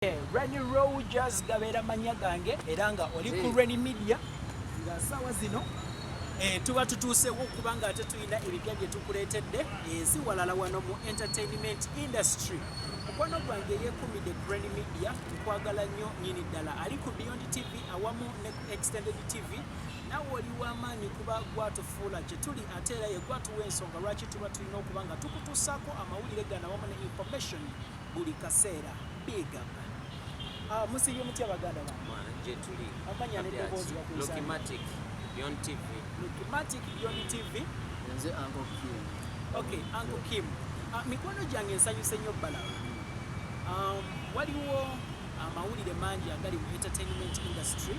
Rani Rogers gabeera manya gange era nga oli ku Rani Media nga sawa zino tuba tutuusewo okuba nga ate tulina ebipya bye tukuleetedde si walala wano mu entertainment industry. Mukwano gwange yeekumidde ku Rani Media, tukwagala nnyo nyini ddala. Ali ku Beyond TV awamu ne Extended TV, nawe oli w'amaanyi kuba gwatufuula gye tuli ate era ye gwatuwa ensonga lwaki tuba tulina okuba nga tukutuusaako amawulire gano awamu ne information buli kaseera. Big up. Musiri mutya baganda ba mwana je tuli amanya ne dobozi bakusa Lokimatic Beyond TV. Lokimatic Beyond TV. Nze Uncle Kim. Okay, Uncle Kim. Mikono gyange nsanyuse nnyo bbala. Waliwo amawulire mangi agali mu entertainment industry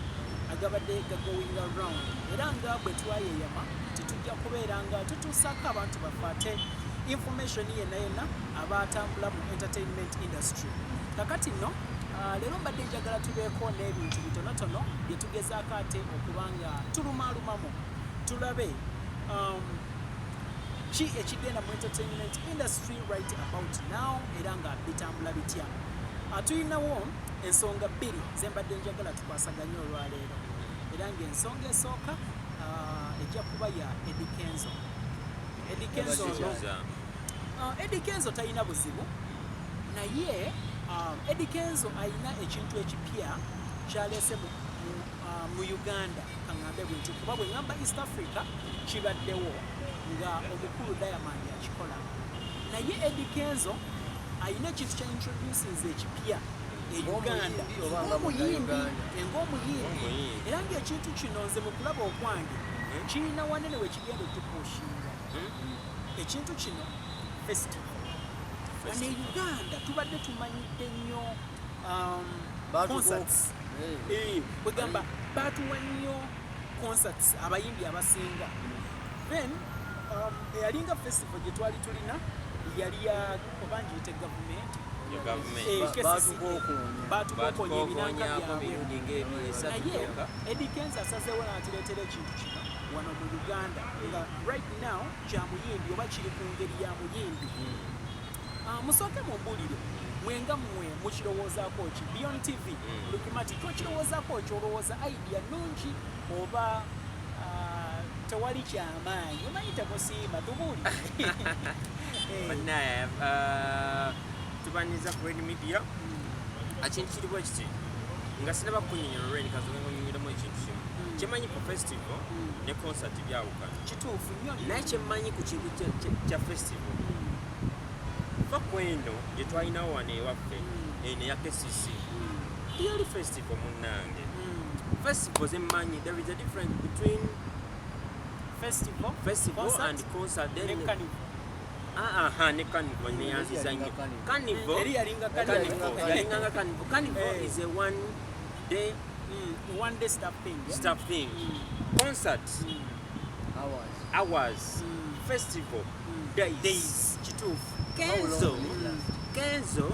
agabadde going around era nga bwe twayeyama titujja kubeera nga tutuusaako abantu bafaate information yenna abatambula mu entertainment industry. Kakati nno leero mbadde njagala tubeeko n'ebintu bitonotono bye tugezaako ate okuba nga tulumaalumamu tulabe ki ekigenda mu entertainment industry right about now era nga bitambula bitya. Tulinawo ensonga bbiri ze mbadde njagala tukwasaganye olwaleero era ng'ensonga esooka ejja kuba ya Eddie Kenzo. Eddie Kenzo talina buzibu naye Eddie Kenzo alina ekintu ekipya kyaleese mu Uganda kaŋŋambe bwentyo kuba bwe ŋŋamba East Africa kibaddewo nga omukulu Diamond akikola naye Eddie Kenzo alina ekintu kya introducings ekipya e Uganda ng'omuyimbi era ng'ekintu kino nze mu kulaba okwange kirina wanene we kigenda okupushinga ekintu kino festival. Wano e Uganda tubadde tumanyidde nnyo concerts. Bwegamba baatuwa nnyo concerts abayimbi abasinga. Then eyalinga festival gye twali tulina yali ya obangiyite gavumenti baatukokonya ebinanka byabwe naye Eddie Kenzo asazeewo n'atuleetera ekintu kino wano mu Uganda nga right now kya muyimbi oba kiri ku ngeri ya muyimbi. Musooke mumbuulire mwenga mmwe mukirowoozaako ki Beyond TV Lokimatic okirowoozaako ki olowooza idea nnungi oba tewali kyamaanyi omanyi temusiima tubuulire Bannaya tubaniza ku Rani Media ekintu kiri bwe kiti nga sinaba kunnyonnyola Rani kazoga nnyonnyolemu ekintu kimu kyemanyi ku festival ne concert byawukana kituufu nnyo naye kyemmanyi ku kintu kya festival kweno gye twalinawo wano ewaffe eno ya KCC yali festival munnange. Festival zemmanyi there is a difference between festival and concert ne carnival. Ne carnival neyanziza nnyo Eri yalinga yalinganga carnival. Carnival is a one day stuff thing. Concert hours. Festival days. Kituufu. Kenzo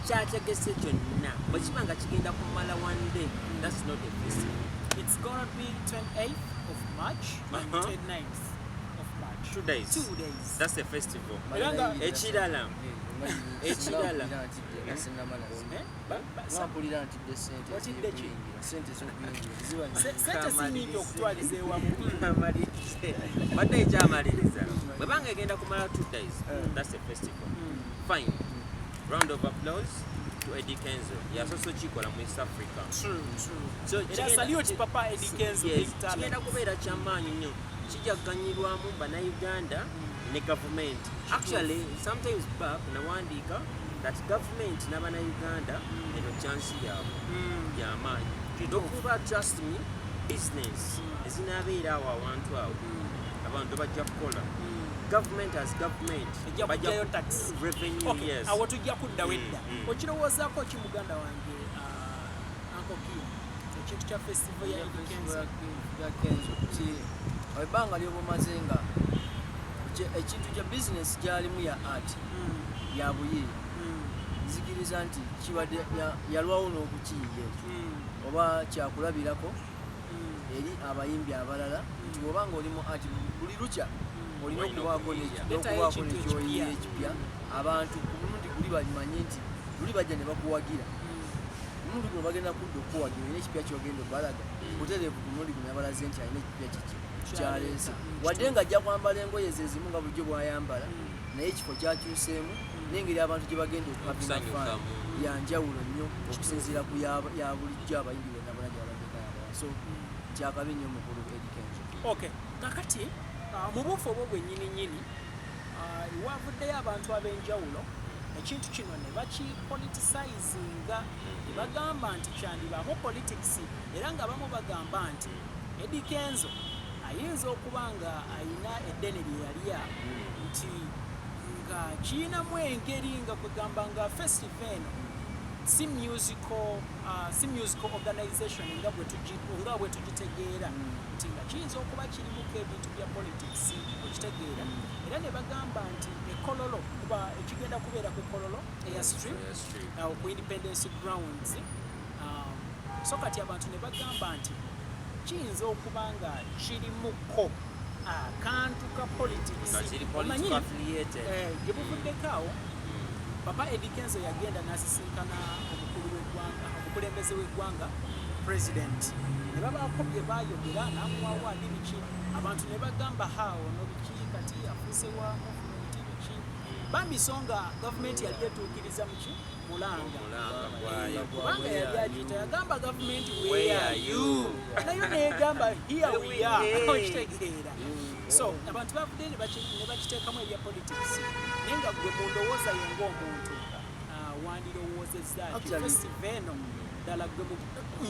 kyategese kyonna bwe kiba nga kigenda kumala one day, that's not a festival. It's gonna be 28th of March and 29th of March. 2 days. 2 days. That's a festival. Ekirala sente sinyingi okutwaliza ewamu badde ekyamaliriza bwe banga egenda kumala 2 days, that's a festival. Fine. Round of applause to Eddie Kenzo. Yasoso kikola mu East Africa. So salute papa Eddie Kenzo big talent. Kigenda kubeera kyamaanyi nnyo kijaganyirwamu bannayuganda ne government. Actually sometimes back nawandiika that government n'abannayuganda eno chance yaabwe y'amaanyi okuba trust me business ezinaabeera awo awantu awo abantu bajja kukola. Government as government bajjayo tax revenue. Yes. Awo tujja kuddawo edda. Okirowoozaako ki muganda wange Uncle Kim ekintu kya festival ya Kenzo ebbanga lyobumaze nga ekintu kya business gyalimu ya art ya buyiri nzikiriza nti kibadde yalwawo n'okukiyiye oba kyakulabirako eri abayimbi abalala nti obanga oli mu art buli lukya olina okubaako n'ekyoyiye ekipya abantu ku mulundi guli balimanye nti luli bajja ne bakuwagira omulundi guno bagenda kudda okuwagira olina ekipya kyogenda obalaga butereevu ku mulundi guno yabalaze nti alina ekipya kiki kyaleese wadde nga ajja kwambala engoye ze zimu nga bulijjo bwayambala naye ekifo kyakyuseemu n'engeri abantu gye bagenda okukabinafaana yanjawulo nnyo okusinziira ku ya bulijjo abayimbi bonna bona gye babadde bayambala so kyakabi nnyo mukulu Eddie Kenzo. Okay, kakati mu buufu obwo bwennyininyini wavuddeyo abantu ab'enjawulo ekintu kino ne bakipoliticizinga ne bagamba nti kyandibaamu politics era nga bamu bagamba nti Eddie Kenzo ayinza okuba nga ayina eddene lye yalya nti nga kiyinamu engeri nga kwegamba nga festival eno si musical organization nga bwe tugitegeera nti nga kiyinza okuba kirimuko ebintu bya politics okitegeera era ne bagamba nti ekololo kuba ekigenda kubeera ku kololo eya stream ku Independence Grounds so kati abantu ne bagamba nti kiyinza okuba nga kirimuko akantu ka politics omanyi gye buvuddeko awo papa Eddie Kenzo yagenda n'asisinkana omukulembeze w'eggwanga president ne babaako bye baayogera n'amuwaawo adi biki abantu ne bagamba haawo no biki kati afuuse wa movement biki bamisonga gavumenti yali etuukiriza muki mulanga kubanga yali agiyita yagamba gavumenti where are you nayo negamba here we are okitegeera so abantu bavudde ne bakiteekamu ebya politics naye nga gwe mundowooza yo ng'omuntu wandirowoozezza ti festival eno ddala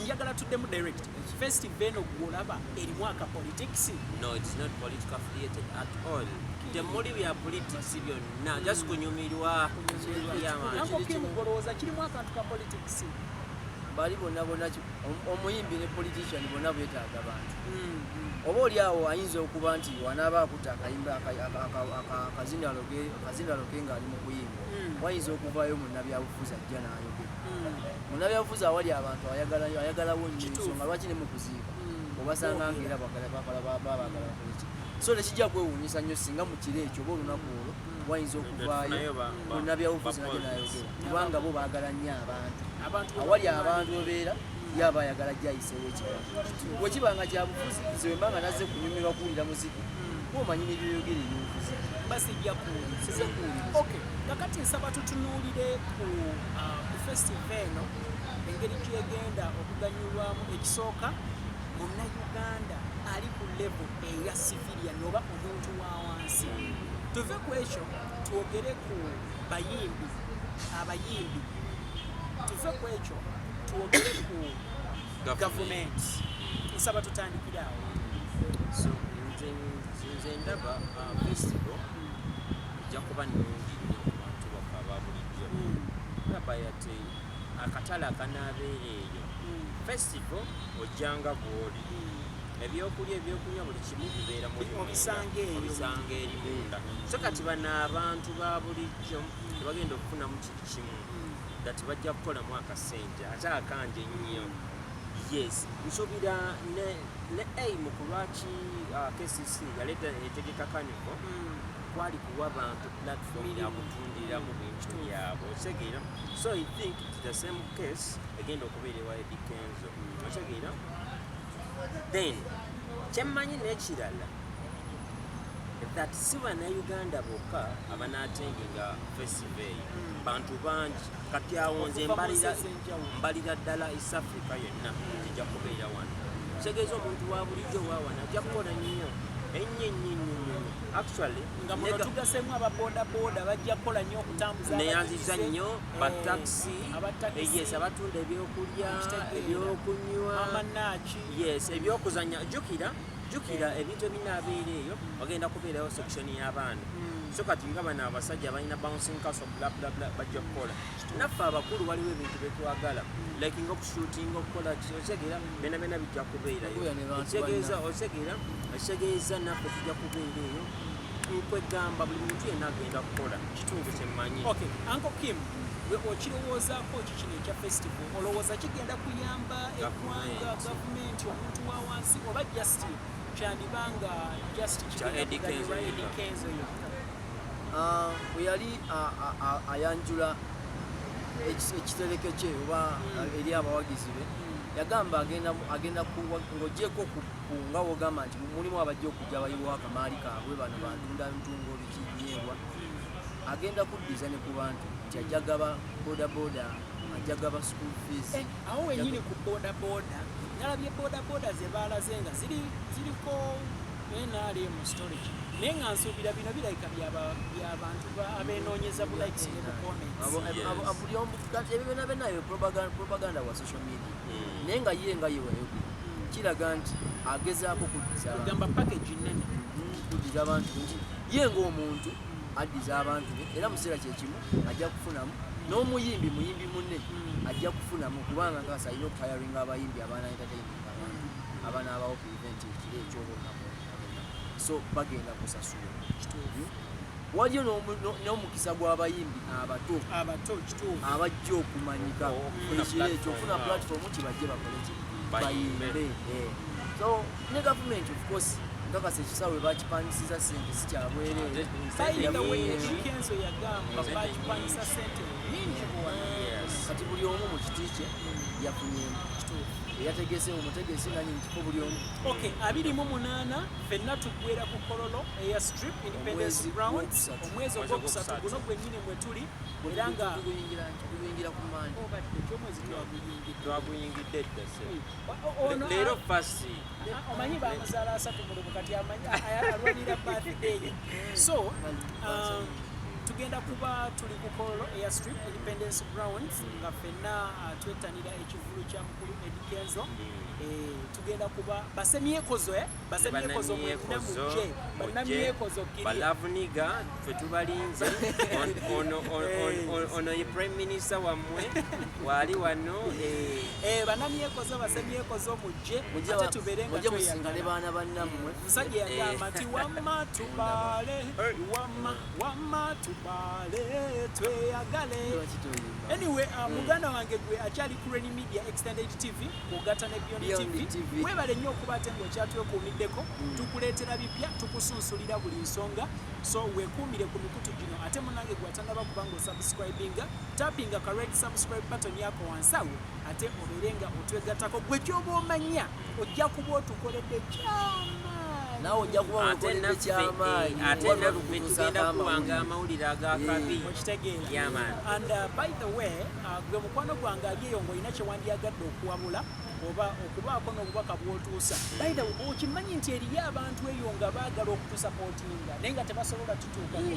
njagala tuddemu direct festival eno gwolaba erimu aka politics. No, it's not political affiliated at all. Temuli bya politics byonna just kunyumirwa golowooza kirimu akantu ka politics bali bonna omuyimbi ne politician bonna beetaaga bantu oba oli awo ayinza okuba nti wanaaba akuta akayimba akazinalo ke ng'ali mu kuyimba wayinza okuvaayo munnabyabufuzi ajja n'ayogera munnabyabufuzi awali abantu ayagalawo nnyo ensonga lwaki ne mu kuziika obasanga ngaera babagala kuleki so tekijja kwewuunyisa nnyo singa mu kiro ekyo oba olunaku olwo wayinza okuvaayo munnabyabufuzi najja n'ayogera kubanga bo baagala nnyo abantu awali abantu obeera yaba ayagala gyayiseewo ekigambo bwekibanga kyabufuzi zewemba nga nazze kunyumirwa kuwulira muziki omanyi nebyoyogera ebyobufuzi basijja kuwuliriza. Okay, kakati nsaba tutunuulire ku festival eno engeri gyegenda okuganyulwamu ekisooka munnayuganda ali ku level eya civilian oba omuntu wa wansi tuve ku ekyo twogere ku abayimbi tuve ku ekyo twogere ku government nsaba tutandikire awo. So nze ndaba festival ejja kuba nnungi nnyo ku bantu baffe aba bulijjo ndaba yate akatale akanaabeera eyo festival ojjanga bw'oli ebyokulya ebyokunywa buli kimu bibeera obisanga eri munda so kati bano abantu ba bulijjo tebagenda okufunamu kiri kimu nga tebajja kukolamu akasente ate akanje nnyo. Yes, nsuubira ne aimu ku lwaki KCC yaleeta etegeka kanivo kwali kuwa bantu platform ya kutundiramu bintu byabwe otegeera so I think it's the same case egenda okubeera ewa Eddie Kenzo otegeera then kyemmanyi n'ekirala that si bannayuganda bokka abanaatenginga festival bantu bangi kati awo nze mbalira ddala East Africa yonna tejja kubeera wano kitegeeza omuntu wa bulijjo waawana ajja kukola nnyo ennyo actually nga muno tugasemu ababoodaboda bajja kukola nnyo okutambuza neyanziza nnyo bataxi yes abatunda ebyokulya ebyokunywa amanaki yes ebyokuzanya jjukira ebintu ebinaabeera eyo bagenda kubeerayo section y'abaana so kati nga bano abasajja balina bouncing castle blablabla bajja kukola naffe abakulu waliwo ebintu betwagala like nga okushootinga okukola otegeera bena bijja kubeerayo otegeeza naffe tujja kubeera eyo nkwegamba buli muntu yenna agenda kukola kituufu kyemmanyi. Okay, Uncle Kim okirowoozaako ki kino ekya festival olowooza kigenda kuyamba eggwanga gavumenti omuntu wa wansi oba just kyandibanga just Eddie Kenzo bwe yali ayanjula ekitereke kye oba eri abawagizi be yagamba agenda ng'ogyeko nga wogamba nti mulimu abajja okujja bayiwa akamaali kaabwe bano bantunda ntungo bikinyeebwa agenda kuddiza ne ku bantu nti ajja gaba bodaboda ajja gaba school fees awo wenyini ku bodaboda nalabye bodaboda ze baalaze nga ziriko NRM storage naye nga nsuubira bino birabika by'abantu abeenoonyeza bu likes ne bu comments buli omu ebyo byonna byonna yo propaganda wa social media naye nga ye wayogera kiraga nti agezaako kugamba package nene kuddiza abantu nti ye ng'omuntu addiza abantu be era mu kiseera kyekimu ajja kufunamu n'omuyimbi munne ajja kufunamu kubanga nkasa alina okuhayaringa abayimbi abaana entertaining abantu abanaabawo ku event ekiro ekyobonna so bagenda kusasula waliyo n'omukisa gw'abayimbi abato abajja okumanyika ekiro ekyo okufuna platform kibajje bakoleki bayimbe so ne gavumenti of course nkakasa ekisawe bakipangisiza sente sikyabwereere Kenzo yagamba bakipangisa sente nyingi kati buli omu mu kiti kye yafunyemu yategese umutegesi nga nyingi kifo buli omu 28 ffenna tuggwera ku kololo eya strip independence grounds omwezi ogwokusatu guno gwennyini mwe tuli era nga tuguyingira ku mandi ekyomwezi twaguyingidde dda leero fasi omanyi bamuzaala 3 mulumu kati alwanira birthday so tugenda kuba tuli ku kololo eya strip independence grounds nga ffenna twettanira ekivulu kya mukulu Eddie Kenzo tugenda kuba basemyekozo banamyekozo balavuniga ffe tubalinze ono ye prime minister wammwe wali wano banamyekozo basemyekozo mujje ate tubeere nga tweyagale baana bannammwe musajja yagamba nti wamma tubale tweyagale anyway muganda wange gwe akyali ku Rainy Media Extended TV kugatta ne Beyond TV webale nnyo okuba ate ng'okyatwekuumiddeko tukuleetera bipya tukusunsulira buli nsonga so weekuumire ku mikutu gino ate munange gwatannaba kubanga osubscribinga tappinga ka red subscribe button yako wansi awo ate obeere nga otwegattako gwe kyoba omanya ojja kuba otukoledde nawe ojja kuba okoledde kyamaanyi ate naffe tugenda kuwanga amawulire agakabi okitegeera and by the way gwe mukwano gwange ali eyo ng'olina kyewandiyagadde okuwabula oba okubaako n'obubaka bw'otuusa by the way okimanyi nti eriyo abantu eyo nga baagala okutusapootinga naye nga tebasobola tutuukako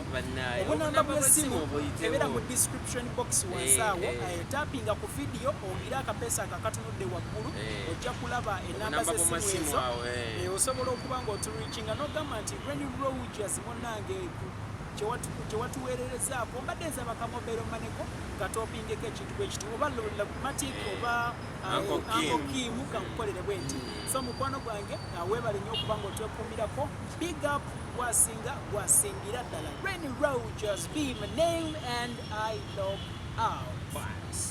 obunamba bw'essimu ebeera mu description box wansi awo tapinga ku vidiyo oyire akapeesa akakatunudde waggulu ojja kulaba enamba z'essimu ezo osobola okuba ng'otureachinga n'ogamba nti Rainy Rogers munnange kyewatuweererezaako mbadde nsaba kamobero maneko katopingeko ekintu bwe kiti oba matic oba ankokimu kankukolere bwe nti so mukwano gwange weebale nnyo okuba ng'otwekuumirako big up gwasingira ddala Rainy Rogers be my name and I love our